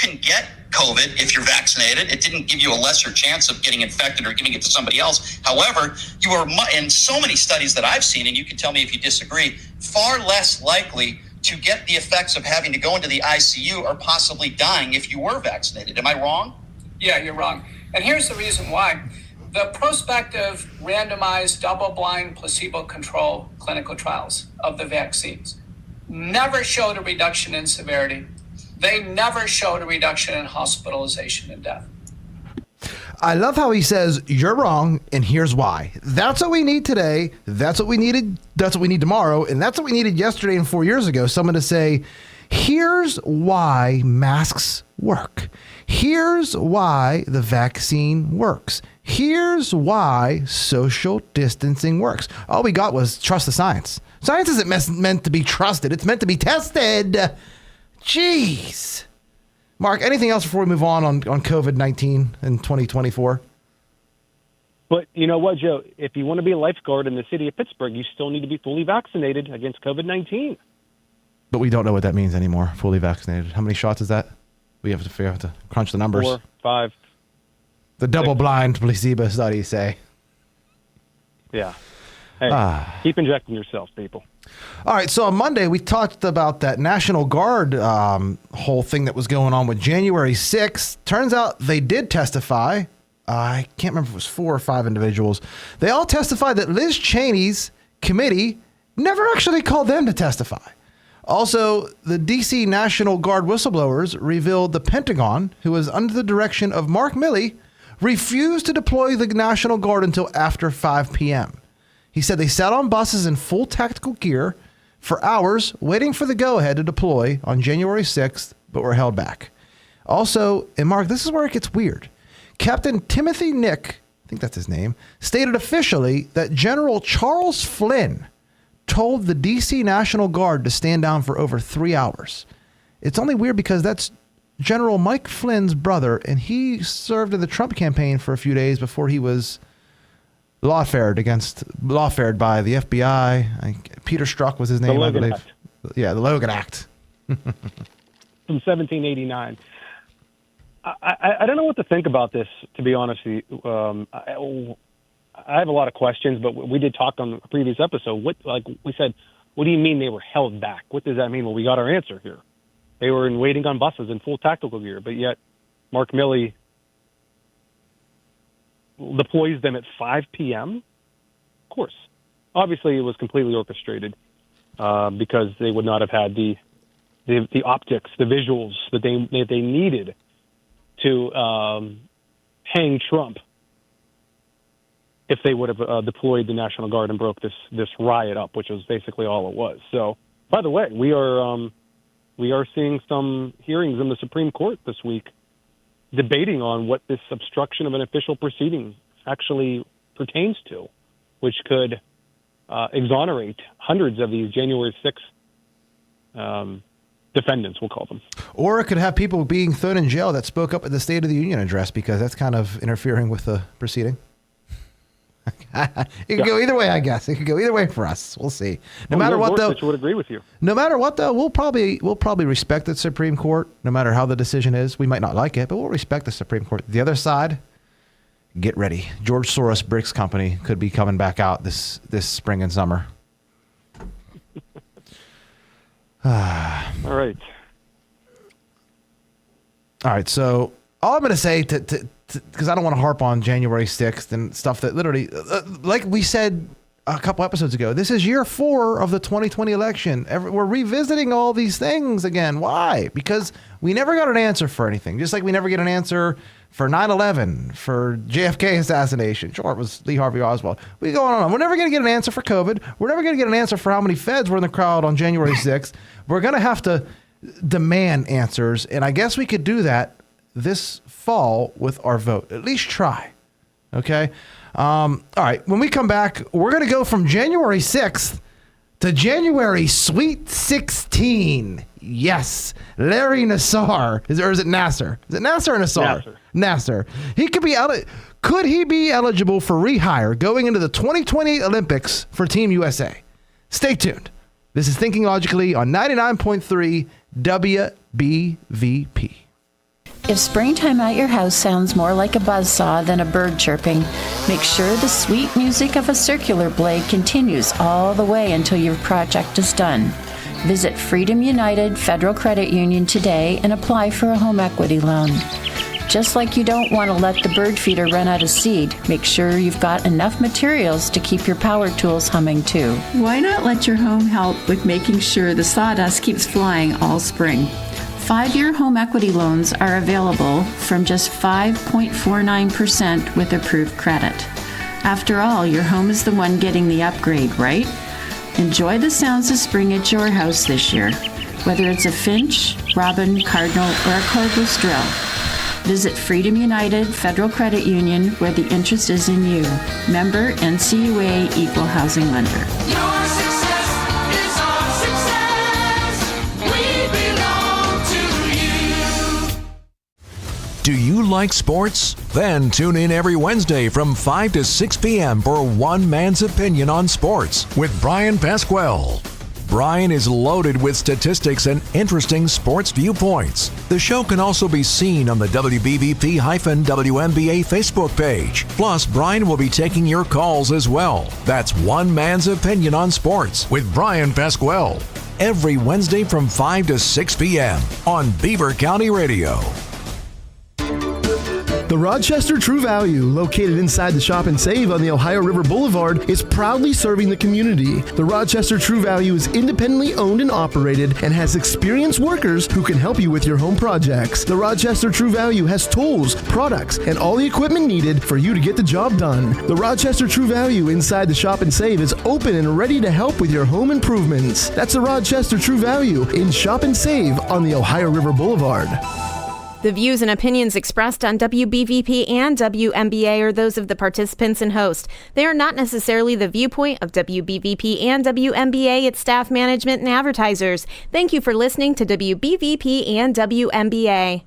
You can get COVID if you're vaccinated. It didn't give you a lesser chance of getting infected or giving it to somebody else. However, you are, in so many studies that I've seen, and you can tell me if you disagree, far less likely to get the effects of having to go into the ICU or possibly dying if you were vaccinated. Am I wrong? Yeah, you're wrong. And here's the reason why. The prospective randomized double-blind placebo-controlled clinical trials of the vaccines never showed a reduction in severity. They never showed a reduction in hospitalization and death. I love how he says, you're wrong, and here's why. That's what we need today. That's what we needed. That's what we need tomorrow. And that's what we needed yesterday and 4 years ago. Someone to say, here's why masks work. Here's why the vaccine works. Here's why social distancing works. All we got was trust the science. Science isn't meant to be trusted. It's meant to be tested. Jeez. Mark, anything else before we move on COVID-19 in 2024? But you know what, Joe? If you want to be a lifeguard in the city of Pittsburgh, you still need to be fully vaccinated against COVID-19. But we don't know what that means anymore, fully vaccinated. How many shots is that? We have to crunch the numbers. 4, 5. The double-blind placebo study say. Yeah. Hey, keep injecting yourself, people. All right, so on Monday, we talked about that National Guard whole thing that was going on with January 6th. Turns out they did testify. I can't remember if it was 4 or 5 individuals. They all testified that Liz Cheney's committee never actually called them to testify. Also, the D.C. National Guard whistleblowers revealed the Pentagon, who was under the direction of Mark Milley, refused to deploy the National Guard until after 5 p.m. He said they sat on buses in full tactical gear for hours, waiting for the go-ahead to deploy on January 6th, but were held back. Also, and Mark, this is where it gets weird. Captain Timothy Nick, I think that's his name, stated officially that General Charles Flynn told the D.C. National Guard to stand down for over 3 hours. It's only weird because that's General Mike Flynn's brother, and he served in the Trump campaign for a few days before he was lawfared by the FBI. Peter Strzok was his name, I believe. Act. Yeah, the Logan Act. From 1789. I don't know what to think about this, to be honest with you. I have a lot of questions, but we did talk on a previous episode. We said, what do you mean they were held back? What does that mean? Well, we got our answer here. They were waiting on buses in full tactical gear, but yet Mark Milley deploys them at 5 p.m.? Of course. Obviously, it was completely orchestrated because they would not have had the optics, the visuals that they needed to hang Trump if they would have deployed the National Guard and broke this riot up, which was basically all it was. So, by the way, we are seeing some hearings in the Supreme Court this week debating on what this obstruction of an official proceeding actually pertains to, which could exonerate hundreds of these January 6th defendants, we'll call them. Or it could have people being thrown in jail that spoke up at the State of the Union address, because that's kind of interfering with the proceeding. It could go either way, I guess. It could go either way for us. We'll see. No matter what, though, would agree with you. No matter what, though, we'll probably respect the Supreme Court, no matter how the decision is. We might not like it, but we'll respect the Supreme Court. The other side, get ready. George Soros Bricks Company could be coming back out this spring and summer. All right. So all I'm going to say, because I don't want to harp on January 6th and stuff that literally, like we said a couple episodes ago, this is year 4 of the 2020 election. We're revisiting all these things again. Why? Because we never got an answer for anything. Just like we never get an answer for 9/11, for JFK assassination. Sure, it was Lee Harvey Oswald. We go on and on. We're never going to get an answer for COVID. We're never going to get an answer for how many feds were in the crowd on January 6th. We're going to have to demand answers, and I guess we could do that this fall with our vote. At least try. Okay? All right. When we come back, we're going to go from January 6th to January Sweet 16. Yes. Larry Nassar. Or is it Nasser? Is it Nasser or Nassar? Nasser. Could he be eligible for rehire going into the 2020 Olympics for Team USA? Stay tuned. This is Thinking Logically on 99.3 WBVP. If springtime at your house sounds more like a buzzsaw than a bird chirping, make sure the sweet music of a circular blade continues all the way until your project is done. Visit Freedom United Federal Credit Union today and apply for a home equity loan. Just like you don't want to let the bird feeder run out of seed, make sure you've got enough materials to keep your power tools humming too. Why not let your home help with making sure the sawdust keeps flying all spring? 5-year home equity loans are available from just 5.49% with approved credit. After all, your home is the one getting the upgrade, right? Enjoy the sounds of spring at your house this year, whether it's a finch, robin, cardinal, or a cordless drill. Visit Freedom United Federal Credit Union, where the interest is in you. Member NCUA Equal Housing Lender. Your success is our success. We belong to you. Do you like sports? Then tune in every Wednesday from 5 to 6 p.m. for One Man's Opinion on Sports with Brian Pasquale. Brian is loaded with statistics and interesting sports viewpoints. The show can also be seen on the WBVP-WNBA Facebook page. Plus, Brian will be taking your calls as well. That's One Man's Opinion on Sports with Brian Pasquale. Every Wednesday from 5 to 6 p.m. on Beaver County Radio. The The Rochester True Value, located inside the Shop and Save on the Ohio River Boulevard, is proudly serving the community. The Rochester True Value is independently owned and operated and has experienced workers who can help you with your home projects. The Rochester True Value has tools, products, and all the equipment needed for you to get the job done. The Rochester True Value inside the Shop and Save is open and ready to help with your home improvements. That's the Rochester True Value in Shop and Save on the Ohio River Boulevard. The views and opinions expressed on WBVP and WMBA are those of the participants and host. They are not necessarily the viewpoint of WBVP and WMBA, its staff, management, and advertisers. Thank you for listening to WBVP and WMBA.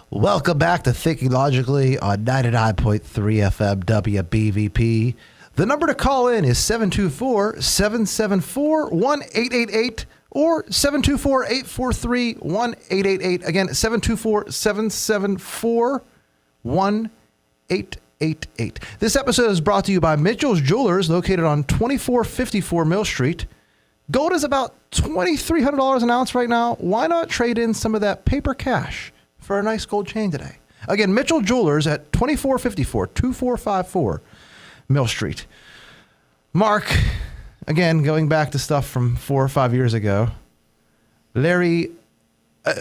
Welcome back to Thinking Logically on 99.3 FM WBVP. The number to call in is 724-774-1888 or 724-843-1888. Again, 724-774-1888. This episode is brought to you by Mitchell's Jewelers, located on 2454 Mill Street. Gold is about $2,300 an ounce right now. Why not trade in some of that paper cash for a nice gold chain today? Again, Mitchell Jewelers at 2454 Mill Street. Mark, again, going back to stuff from 4 or 5 years ago, Larry,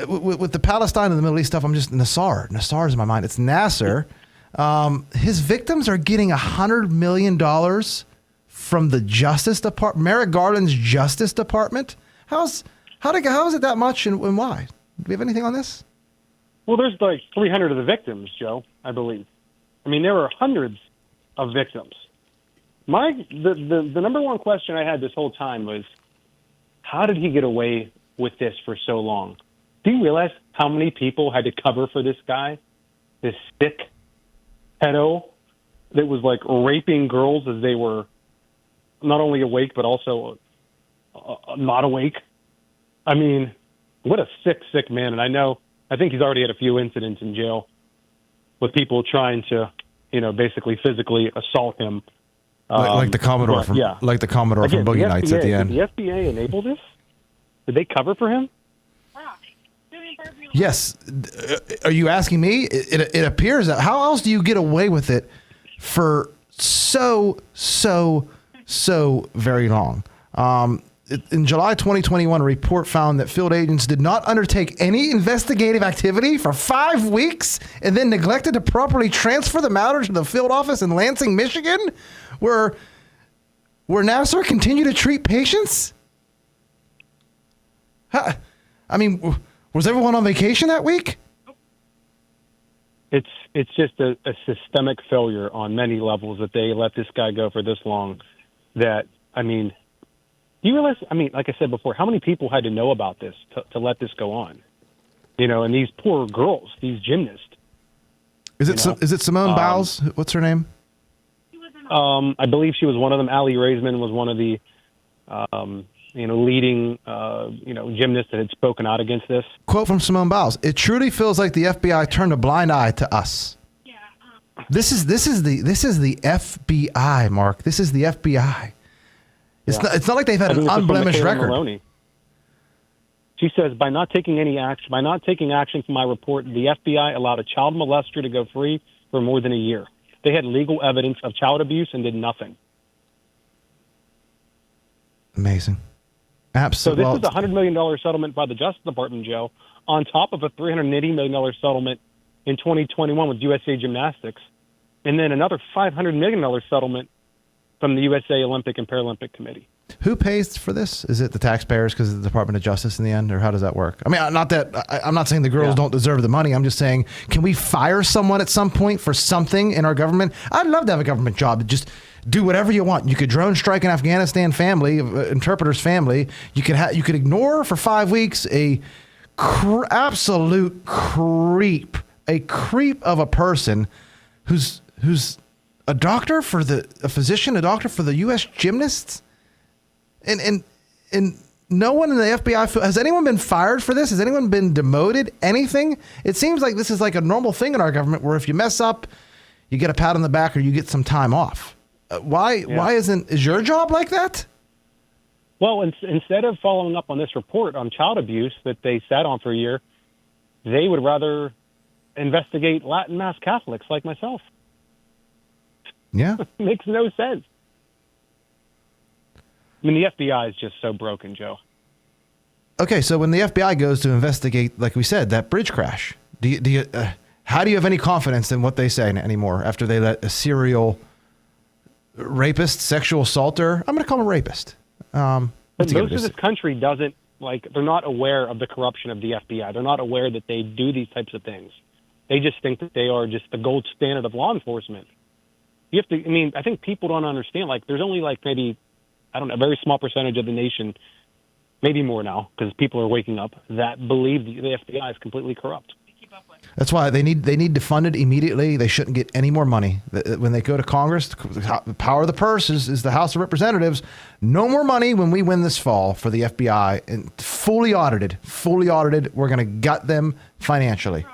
with the Palestine and the Middle East stuff, I'm just Nassar. Nassar's in my mind. It's Nasser. His victims are getting $100 million from the Justice Department, Merrick Garland's Justice Department. How is it that much, and why? Do we have anything on this? Well, there's like 300 of the victims, Joe, I believe. I mean, there were hundreds of victims. The number one question I had this whole time was, how did he get away with this for so long? Do you realize how many people had to cover for this guy, this sick pedo that was like raping girls as they were not only awake but also not awake? I mean, what a sick man. And I think he's already had a few incidents in jail with people trying to, basically physically assault him. Like the Commodore from Boogie Nights at the end. Did the FBI enable this? Did they cover for him? Yes. Are you asking me? It appears that how else do you get away with it for so very long? In July 2021, a report found that field agents did not undertake any investigative activity for 5 weeks and then neglected to properly transfer the matter to the field office in Lansing, Michigan, where Nasser continued to treat patients? I mean, was everyone on vacation that week? It's just a systemic failure on many levels that they let this guy go for this long. Do you realize, like I said before, how many people had to know about this to let this go on? And these poor girls, these gymnasts. Is it Simone Biles? What's her name? I believe she was one of them. Allie Raisman was one of the, leading, gymnasts that had spoken out against this. Quote from Simone Biles: "It truly feels like the FBI turned a blind eye to us." This is the FBI, Mark. This is the FBI. It's not like they've had an unblemished record. Maloney. She says, by not taking action from my report, the FBI allowed a child molester to go free for more than a year. They had legal evidence of child abuse and did nothing. Amazing. Absolutely. So this is a $100 million settlement by the Justice Department, Joe, on top of a $380 million settlement in 2021 with USA Gymnastics, and then another $500 million settlement from the USA Olympic and Paralympic Committee. Who pays for this? Is it the taxpayers because of the Department of Justice in the end, or how does that work? I mean, I'm not saying the girls don't deserve the money. I'm just saying, can we fire someone at some point for something in our government? I'd love to have a government job. Just do whatever you want. You could drone strike an Afghanistan family, interpreter's family. You could ignore for 5 weeks a absolute creep of a person who's a doctor a physician, a doctor for the U.S. gymnasts. And no one in the FBI, has anyone been fired for this? Has anyone been demoted? Anything? It seems like this is like a normal thing in our government where if you mess up, you get a pat on the back or you get some time off. Why is your job like that? Well, instead of following up on this report on child abuse that they sat on for a year, they would rather investigate Latin Mass Catholics like myself. Yeah. Makes no sense. I mean, the FBI is just so broken, Joe. Okay, so when the FBI goes to investigate, like we said, that bridge crash, how do you have any confidence in what they say anymore after they let a serial rapist, sexual assaulter? I'm going to call him a rapist. But most of this country doesn't, they're not aware of the corruption of the FBI. They're not aware that they do these types of things. They just think that they are just the gold standard of law enforcement. You have to, I mean, I think people don't understand, there's only maybe, I don't know, a very small percentage of the nation, maybe more now, because people are waking up, that believe the FBI is completely corrupt. That's why they need to fund it immediately. They shouldn't get any more money. When they go to Congress, the power of the purse is the House of Representatives. No more money when we win this fall for the FBI. And fully audited. We're going to gut them financially.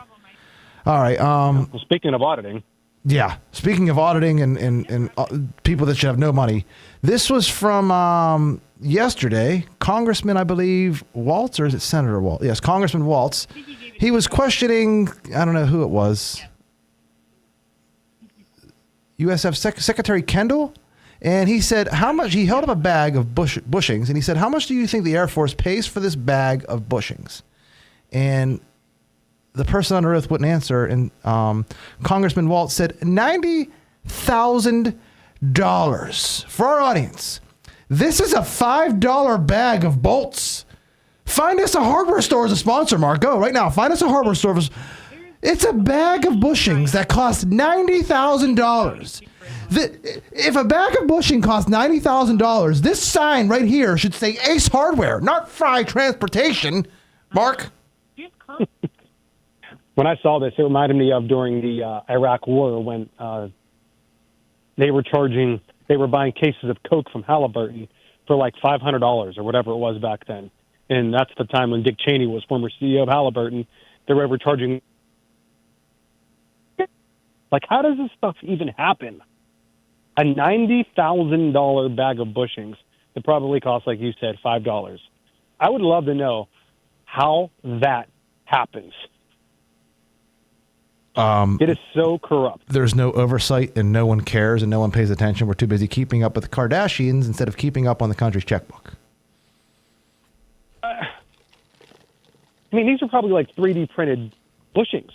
All right. Well, speaking of auditing. Yeah. Speaking of auditing and people that should have no money, this was from yesterday. Congressman, I believe, Waltz, or is it Senator Waltz? Yes, Congressman Waltz. He was questioning, I don't know who it was, USF Secretary Kendall, and he said, how much, he held up a bag of bushings, and he said, how much do you think the Air Force pays for this bag of bushings? And the person under oath wouldn't answer, and Congressman Waltz said, $90,000. For our audience, this is a $5 bag of bolts. Find us a hardware store as a sponsor, Mark. Go right now. Find us a hardware store. It's a bag of bushings that costs $90,000. If a bag of bushing costs $90,000, this sign right here should say Ace Hardware, not Fry Transportation. Mark? When I saw this, it reminded me of during the Iraq War when they were buying cases of Coke from Halliburton for $500 or whatever it was back then. And that's the time when Dick Cheney was former CEO of Halliburton. They were overcharging. How does this stuff even happen? A $90,000 bag of bushings that probably costs, like you said, $5. I would love to know how that happens. It is so corrupt. There's no oversight and no one cares and no one pays attention. We're too busy keeping up with the Kardashians instead of keeping up on the country's checkbook. I mean, these are probably 3D printed bushings.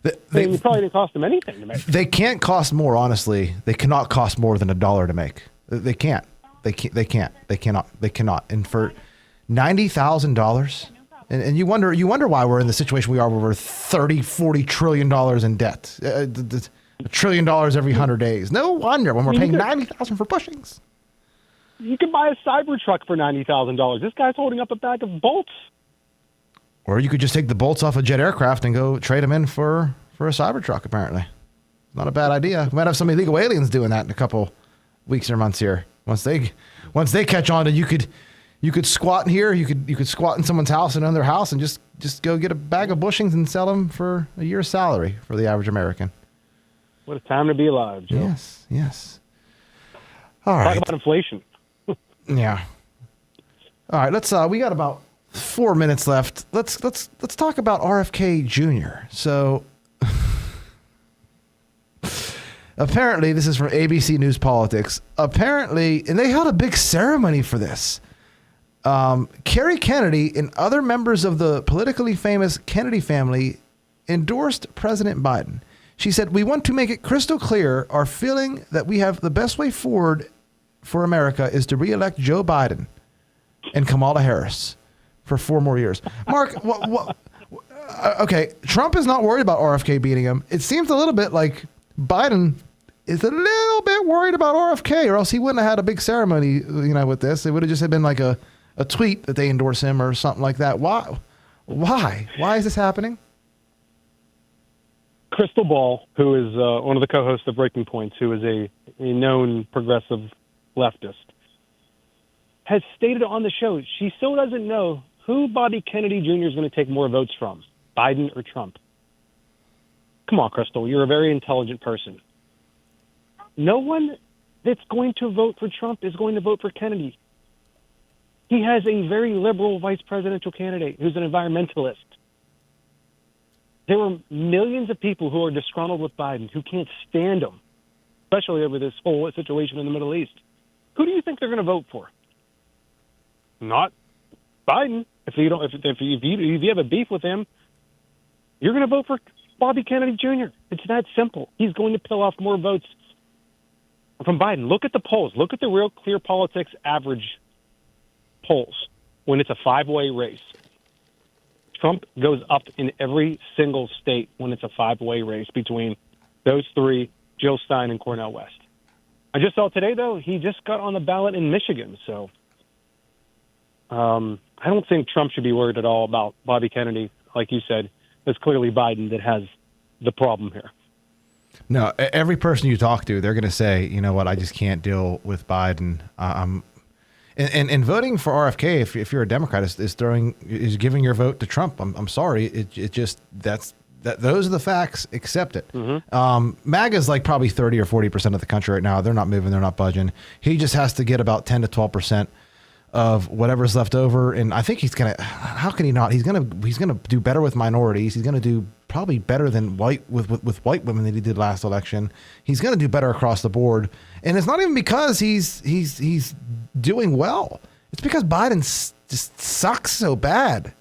They probably didn't cost them anything to make. They can't cost more, honestly. They cannot cost more than $1 to make. They can't. They cannot. And for $90,000, and you wonder why we're in the situation we are where we're $30-40 trillion in debt. $1 trillion every 100 days. No wonder when we're paying $90,000 for bushings. You can buy a Cybertruck for $90,000. This guy's holding up a bag of bolts. Or you could just take the bolts off a jet aircraft and go trade them in for a Cybertruck, apparently. Not a bad idea. We might have some illegal aliens doing that in a couple weeks or months here. Once they catch on, you could squat in here, you could squat in someone's house and own their house and just go get a bag of bushings and sell them for a year's salary for the average American. What a time to be alive, Joe. Yes. All right. Talk about inflation. Yeah. All right, let's we got about 4 minutes left. Let's talk about RFK Jr. So apparently, this is from ABC News Politics. Apparently, and they held a big ceremony for this. Kerry Kennedy and other members of the politically famous Kennedy family endorsed President Biden. She said, "We want to make it crystal clear our feeling that we have the best way forward for America is to re-elect Joe Biden and Kamala Harris for 4 more years." Mark, okay, Trump is not worried about RFK beating him. It seems a little bit like Biden is a little bit worried about RFK, or else he wouldn't have had a big ceremony, with this. It would have just been like a tweet that they endorse him or something like that. Why? Why is this happening? Crystal Ball, who is one of the co-hosts of Breaking Points, who is a known progressive leftist, has stated on the show she still doesn't know who Bobby Kennedy Jr. is going to take more votes from, Biden or Trump. Come on, Crystal, you're a very intelligent person. No one that's going to vote for Trump is going to vote for Kennedy. He has a very liberal vice presidential candidate who's an environmentalist. There were millions of people who are disgruntled with Biden, who can't stand him, especially over this whole situation in the Middle East. Who do you think they're going to vote for? Not Biden. If you have a beef with him, you're going to vote for Bobby Kennedy Jr. It's that simple. He's going to peel off more votes from Biden. Look at the polls. Look at the Real Clear Politics average polls when it's a five-way race. Trump goes up in every single state when it's a five-way race between those three, Jill Stein and Cornel West. I just saw today, though, he just got on the ballot in Michigan. So I don't think Trump should be worried at all about Bobby Kennedy. Like you said, it's clearly Biden that has the problem here. No, every person you talk to, they're going to say, you know what, I just can't deal with Biden. And voting for RFK, if you're a Democrat, is giving your vote to Trump. I'm sorry, it just those are the facts. Accept it. MAGA's like probably 30 or 40% of the country right now. They're not moving. They're not budging. He just has to get about 10 to 12% of whatever's left over, and I think he's gonna. How can he not? He's gonna do better with minorities. He's gonna do probably better than white white women than he did last election. He's gonna do better across the board, and it's not even because he's doing well. It's because Biden just sucks so bad.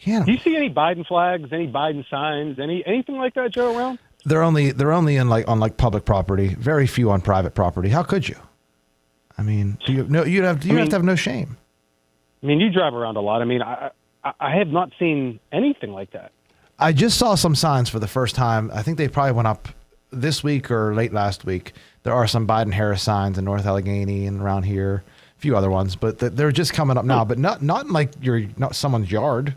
Yeah. Do you see any Biden flags, any Biden signs, anything like that, Joe, around? They're only in on public property. Very few on private property. How could you? I mean, you'd have to have no shame. I mean, you drive around a lot. I mean, I have not seen anything like that. I just saw some signs for the first time. I think they probably went up this week or late last week. There are some Biden-Harris signs in North Allegheny and around here, a few other ones, but they're just coming up now. But not in like not someone's yard.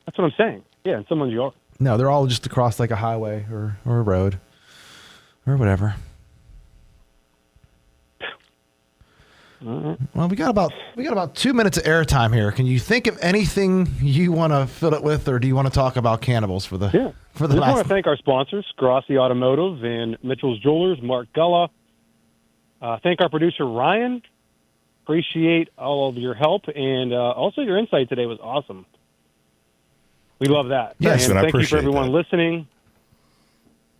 That's what I'm saying. Yeah, in someone's yard. No, they're all just across like a highway or a road or whatever. Well, we got about 2 minutes of airtime here. Can you think of anything you want to fill it with, or do you want to talk about cannibals for the I just want to thank our sponsors, Grassi Automotive and Mitchell's Jewelers, Mark Gullah. Thank our producer Ryan. Appreciate all of your help, and also your insight today was awesome. We love that. Yes, and I thank you for appreciate everyone that. listening,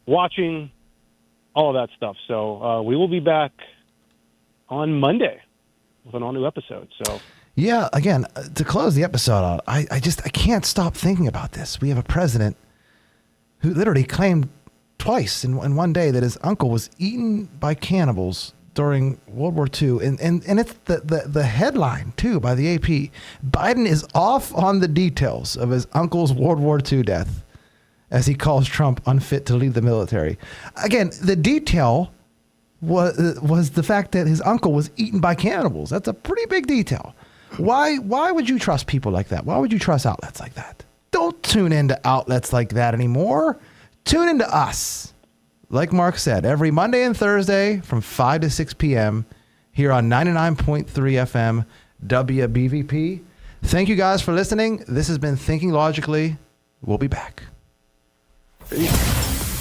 watching, all of that stuff. So we will be back on Monday with an all-new episode. So Yeah, again, to close the episode out, I can't stop thinking about this. We have a president who literally claimed twice in one day that his uncle was eaten by cannibals during World War II. And it's the headline, too, by the AP. Biden is off on the details of his uncle's World War II death as he calls Trump unfit to lead the military. Again, the detail was the fact that his uncle was eaten by cannibals. That's a pretty big detail. Why would you trust people like that? Why would you trust outlets like that? Don't tune into outlets like that anymore. Tune into us. Like Mark said, every Monday and Thursday from 5 to 6 p.m. here on 99.3 FM WBVP. Thank you guys for listening. This has been Thinking Logically. We'll be back.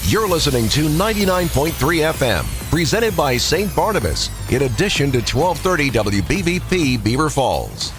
You're listening to 99.3 FM, presented by St. Barnabas, in addition to 1230 WBVP Beaver Falls.